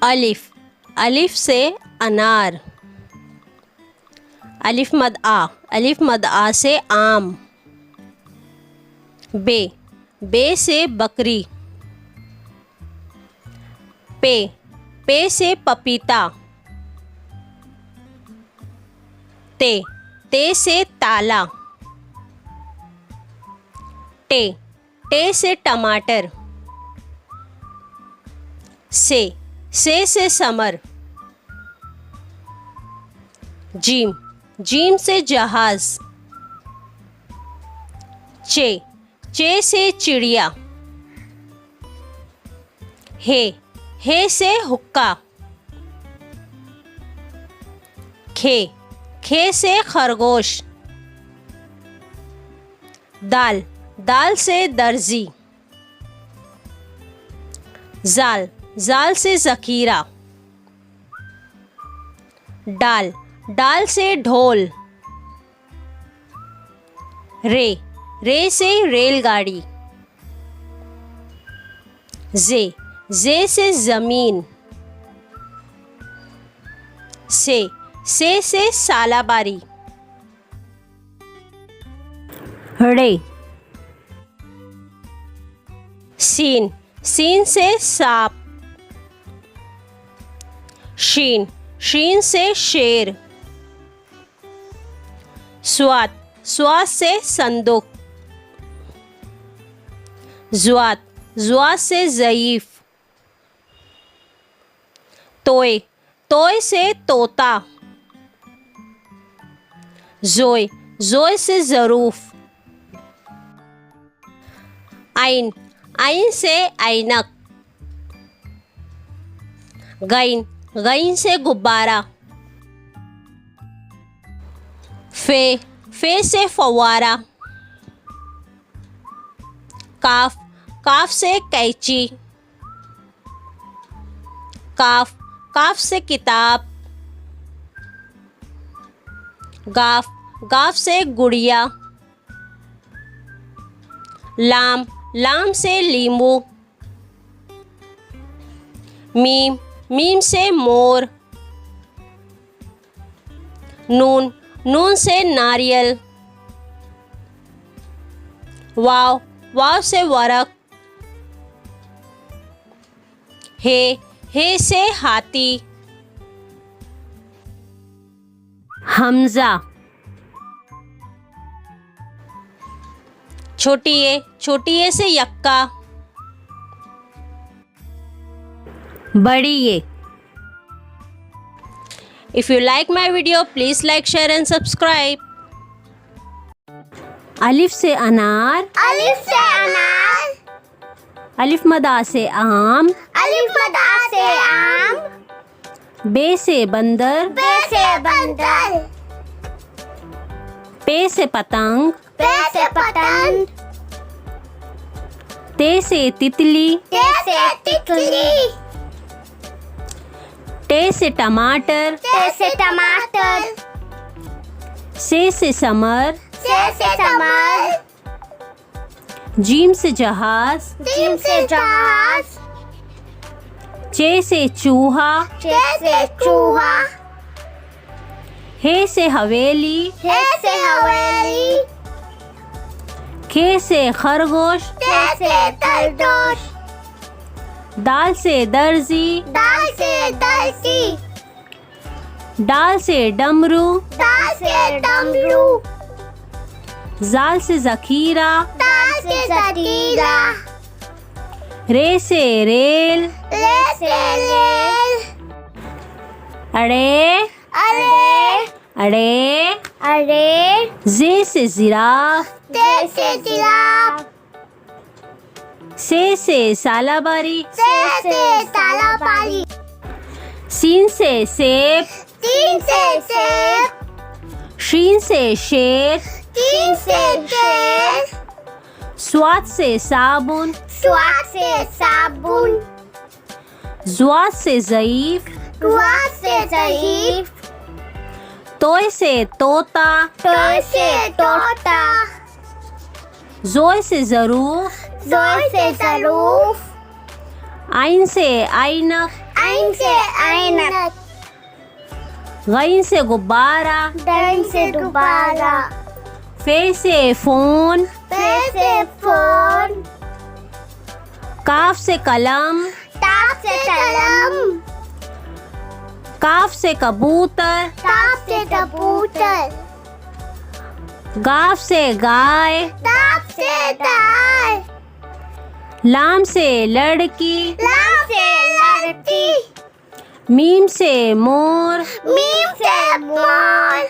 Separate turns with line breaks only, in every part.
अलिफ, अलिफ से अनार। अलिफ मद आ, अलिफ मद आ से आम। बे, बे से बकरी। पे, पे से पपीता। ते, ते से ताला। टे, टे से टमाटर। से समर। जीम, जीम से जहाज। चे, चे से चिड़िया। हे से हुक्का। खे से खरगोश। दाल, दाल से दर्जी। जाल, जाल से ज़खीरा। डाल, डाल से ढोल। रे, रे से रेलगाड़ी। जे से ज़मीन। से सालाबारी। रे, सीन, सीन से सांप। शीन, शीन से शेर। स्वात, स्वात से संदूक। ज़्वात, ज़्वात से ज़ईफ। तोय, तोय से तोता। ज़ोय, ज़ोय से ज़रूफ। आइन, आइन से ऐनक। गईन, गईन से गुब्बारा। फे से फव्वारा। काफ, काफ से कैंची। काफ, काफ से किताब। गाफ, गाफ से गुड़िया। लाम, लाम से लींबू। मीम, मीम से मोर। नून, नून से नारियल। वाव, वाव से वरक। हे से हाथी। हमजा, छोटी ए से यक्का। बड़ी ए। If you like my video, please like, share and subscribe. अलिफ से अनार।
अलिफ से अनार।
अलिफ मदा से आम।
अलिफ मदा से आम।
बे से बंदर।
बे से बंदर।
पे से पतंग।
पे से पतंग।
ते से तितली।
ते से तितली।
टे से टमाटर।
ते से टमाटर।
से समर।
से समर।
जीम से जहाज।
जीम से जहाज।
चे से चूहा।
चे से चूहा।
हे से हवेली।
हे से हवेली।
खे से खरगोश।
खे से खरगोश।
दाल से दर्जी।
दाल से दर्जी।
डाल से डमरू।
दाल से डमरू।
जाल से ज़खीरा।
दाल से ज़खीरा।
रे से रेल।
रे से रेल।
अड़े।
अरे।
अड़े।
अरे।
जे से जिराफ।
जे से जिराफ।
से सालाबारी।
से सालाबारी।
सीन से सेब।
सीन से सेब।
शीन से शेर।
शीन से शेर।
स्वाद से साबुन।
स्वाद से साबुन।
ज़्वाद से ज़ईफ।
ज़्वाद से ज़ईफ।
तोय से तोता।
तोय से तोता।
ज़ोय से ज़रूफ।
ज़ोय से ज़रूफ।
आइन से ऐनक।
आइन से ऐनक,
गैन से गुब्बारा,
डन से दोबारा,
फे से फोन,
फे से फोन,
काफ से कलम,
ताप से कलम,
काफ से कबूतर,
ताप से कबूतर,
गाफ से गाय,
ताप से गाय,
लाम से लड़की,
लाम से लड़की,
मीम से मोर,
मीम से मोर,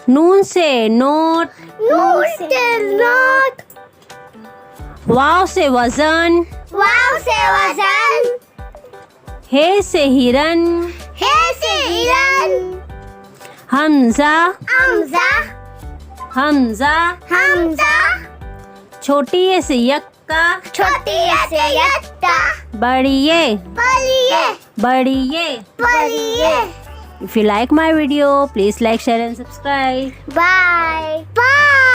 नून से नोट,
नून से नोट,
वाव से वजन,
वाव से वजन,
हे से हिरन,
हे से हिरन,
हमजा,
हमजा,
हमजा,
हमजा,
छोटी ए से यक्का,
छोटी से यत्ता,
बड़ी ए,
बलिए,
बड़ी ए।
बलिए,
If you like my video, please like, share and subscribe.
Bye bye.